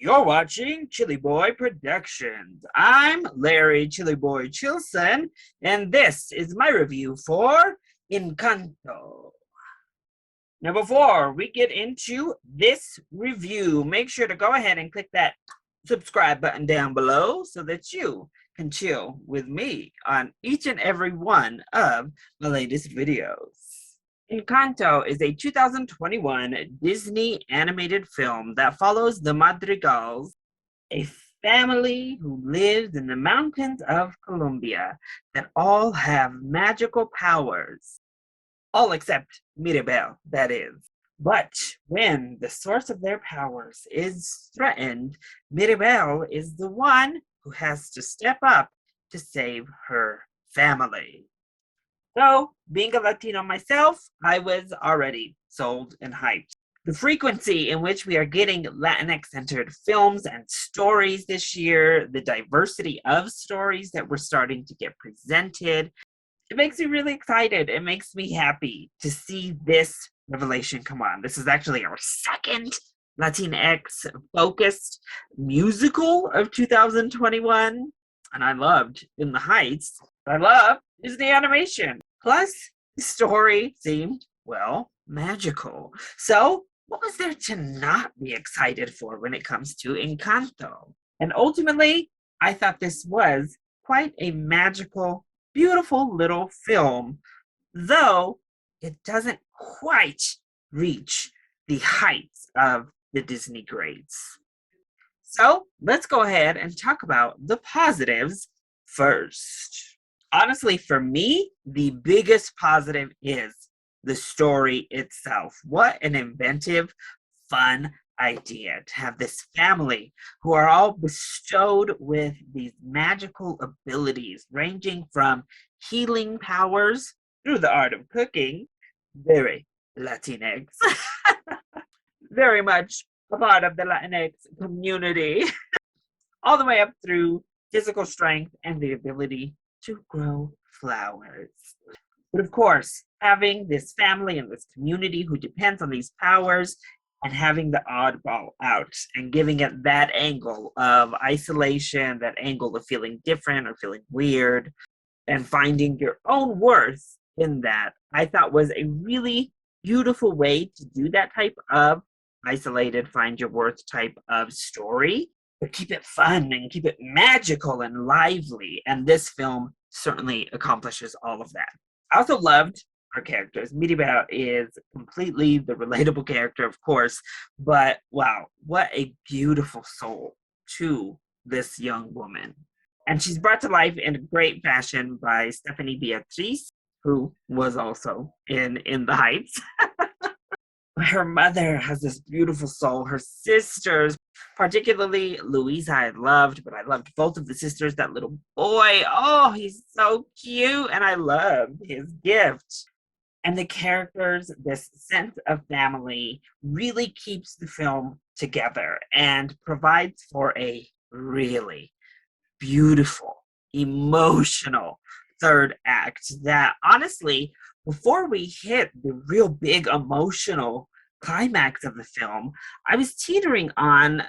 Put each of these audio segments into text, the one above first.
You're watching ChillyBoy Productions. I'm Larry ChillyBoy Chilson, and this is my review for Encanto. Now, before we get into this review, make sure to go ahead and click that subscribe button down below so that you can chill with me on each and every one of my latest videos. Encanto is a 2021 Disney animated film that follows the Madrigals, a family who lives in the mountains of Colombia that all have magical powers. All except Mirabel, that is. But when the source of their powers is threatened, Mirabel is the one who has to step up to save her family. So, being a Latino myself, I was already sold and hyped. The frequency in which we are getting Latinx-centered films and stories this year, the diversity of stories that we're starting to get presented, it makes me really excited. It makes me happy to see this revelation come on. This is actually our second Latinx-focused musical of 2021, and I loved In the Heights. I love Disney animation. Plus, the story seemed, well, magical. So, what was there to not be excited for when it comes to Encanto? And ultimately, I thought this was quite a magical, beautiful little film, though it doesn't quite reach the heights of the Disney greats. So, let's go ahead and talk about the positives first. Honestly, for me, the biggest positive is the story itself. What an inventive, fun idea to have this family who are all bestowed with these magical abilities, ranging from healing powers through the art of cooking, very Latinx, very much a part of the Latinx community, all the way up through physical strength and the ability to grow flowers. But of course, having this family and this community who depends on these powers and having the oddball out and giving it that angle of isolation, that angle of feeling different or feeling weird, and finding your own worth in that, I thought was a really beautiful way to do that type of isolated, find your worth type of story. But keep it fun and keep it magical and lively. And this film certainly accomplishes all of that. I also loved our characters. Mirabel is completely the relatable character, of course, but wow, what a beautiful soul to this young woman. And she's brought to life in great fashion by Stephanie Beatriz, who was also in The Heights. Her mother has this beautiful soul. Her sisters, particularly Louisa, I loved, but I loved both of the sisters. That little boy, oh, he's so cute, and I loved his gift. And the characters, this sense of family, really keeps the film together and provides for a really beautiful, emotional third act that honestly, before we hit the real big emotional climax of the film, I was teetering on,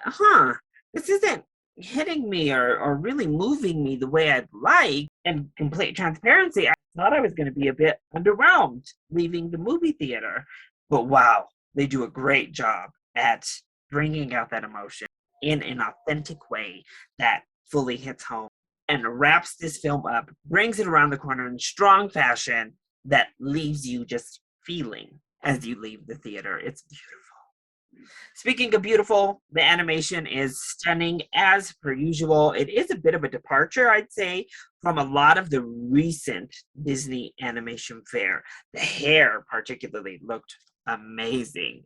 this isn't hitting me or really moving me the way I'd like. And complete transparency, I thought I was going to be a bit underwhelmed leaving the movie theater. But wow, they do a great job at bringing out that emotion in an authentic way that fully hits home and wraps this film up, brings it around the corner in strong fashion that leaves you just feeling as you leave the theater. It's beautiful. Speaking of beautiful, the animation is stunning as per usual. It is a bit of a departure, I'd say, from a lot of the recent Disney animation fare. The hair particularly looked amazing.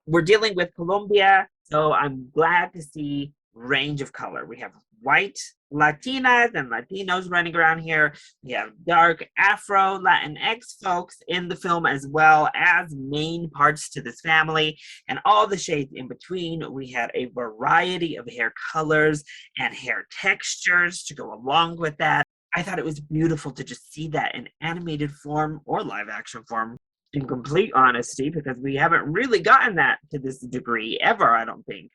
We're dealing with Colombia, so I'm glad to see range of color. We have white Latinas and Latinos running around here. We have dark Afro Latinx folks in the film as well as main parts to this family, and all the shades in between. We had a variety of hair colors and hair textures to go along with that. I thought it was beautiful to just see that in animated form or live action form, in complete honesty, because we haven't really gotten that to this degree ever, I don't think.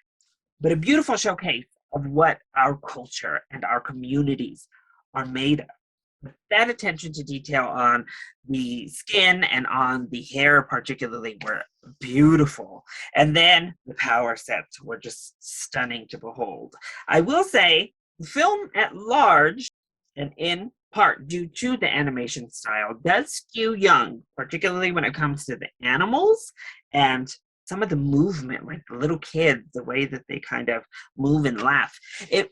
but a beautiful showcase of what our culture and our communities are made of. That attention to detail on the skin and on the hair particularly were beautiful. And then the power sets were just stunning to behold. I will say the film at large, and in part due to the animation style, does skew young, particularly when it comes to the animals and some of the movement, like the little kids, the way that they kind of move and laugh. It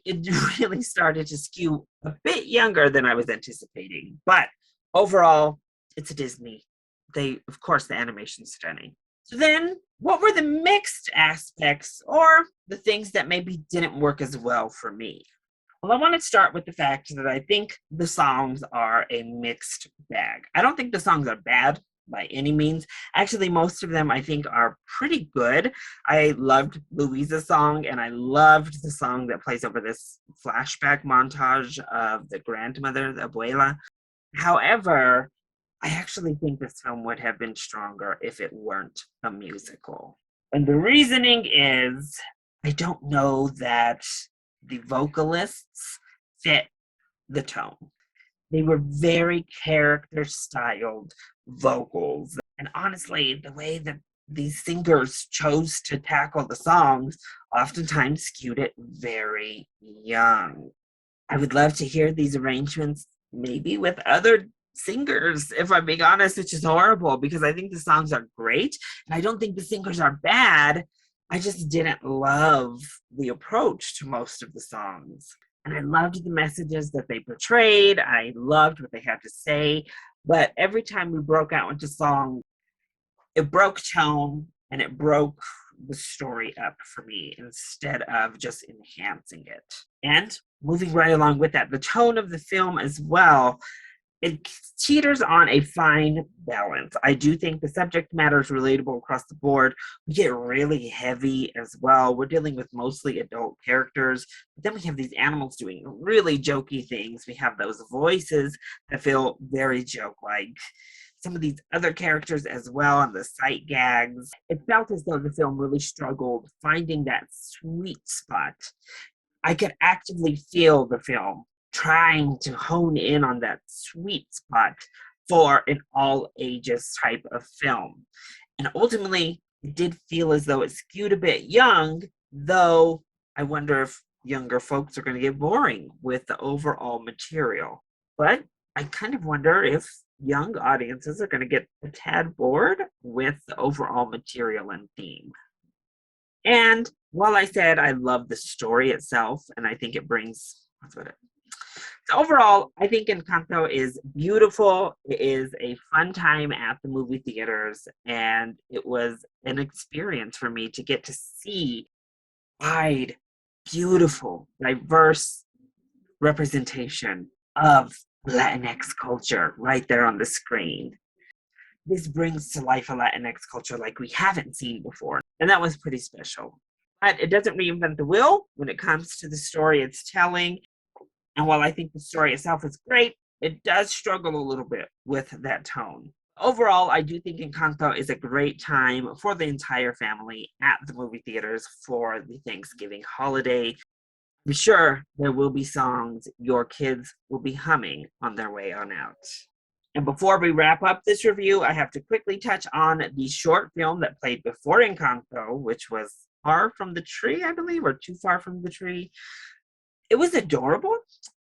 really started to skew a bit younger than I was anticipating. But overall, it's a Disney. Of course, the animation's stunning. So then, what were the mixed aspects or the things that maybe didn't work as well for me? Well, I want to start with the fact that I think the songs are a mixed bag. I don't think the songs are bad by any means. Actually, most of them I think are pretty good. I loved Louisa's song, and I loved the song that plays over this flashback montage of the grandmother, the abuela. However, I actually think this film would have been stronger if it weren't a musical. And the reasoning is I don't know that the vocalists fit the tone. They were very character styled vocals. And honestly, the way that these singers chose to tackle the songs oftentimes skewed it very young. I would love to hear these arrangements maybe with other singers, if I'm being honest, which is horrible because I think the songs are great and I don't think the singers are bad. I just didn't love the approach to most of the songs. And I loved the messages that they portrayed. I loved what they had to say. But every time we broke out into song, it broke tone and it broke the story up for me instead of just enhancing it. And moving right along with that, the tone of the film as well, it teeters on a fine balance. I do think the subject matter is relatable across the board. We get really heavy as well. We're dealing with mostly adult characters, but then we have these animals doing really jokey things. We have those voices that feel very joke-like. Some of these other characters as well, and the sight gags. It felt as though the film really struggled finding that sweet spot. I could actively feel the film trying to hone in on that sweet spot for an all ages type of film. And ultimately, it did feel as though it skewed a bit young, though I wonder if younger folks are going to get boring with the overall material. But I kind of wonder if young audiences are going to get a tad bored with the overall material and theme. And while I said I love the story itself, and I think it brings, so overall, I think Encanto is beautiful. It is a fun time at the movie theaters, and it was an experience for me to get to see wide, beautiful, diverse representation of Latinx culture right there on the screen. This brings to life a Latinx culture like we haven't seen before, and that was pretty special. But it doesn't reinvent the wheel when it comes to the story it's telling. And while I think the story itself is great, it does struggle a little bit with that tone. Overall, I do think Encanto is a great time for the entire family at the movie theaters for the Thanksgiving holiday. I'm sure there will be songs your kids will be humming on their way on out. And before we wrap up this review, I have to quickly touch on the short film that played before Encanto, which was Far from the Tree, I believe, or Too Far from the Tree. It was adorable.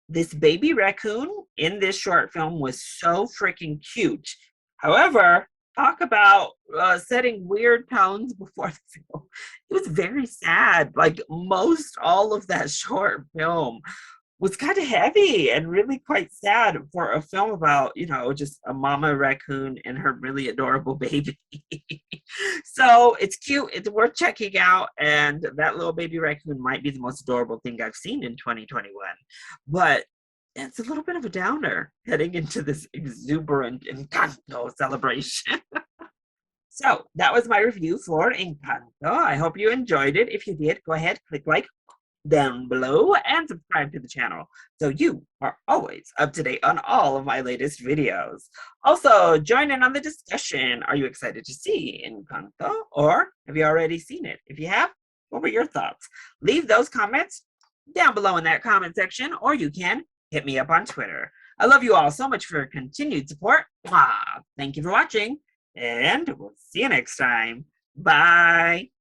This baby raccoon in this short film was so freaking cute. However, talk about setting weird tones before the film. It was very sad. Like most all of that short film was kind of heavy and really quite sad for a film about, just a mama raccoon and her really adorable baby. So it's cute. It's worth checking out. And that little baby raccoon might be the most adorable thing I've seen in 2021. But it's a little bit of a downer heading into this exuberant Encanto celebration. So that was my review for Encanto. I hope you enjoyed it. If you did, go ahead, click like down below and subscribe to the channel so you are always up to date on all of my latest videos. Also, join in on the discussion. Are you excited to see Encanto or have you already seen it? If you have, What were your thoughts? Leave those comments down below in that comment section, or you can hit me up on Twitter. I love you all so much for your continued support. Thank you for watching, and we'll see you next time. Bye.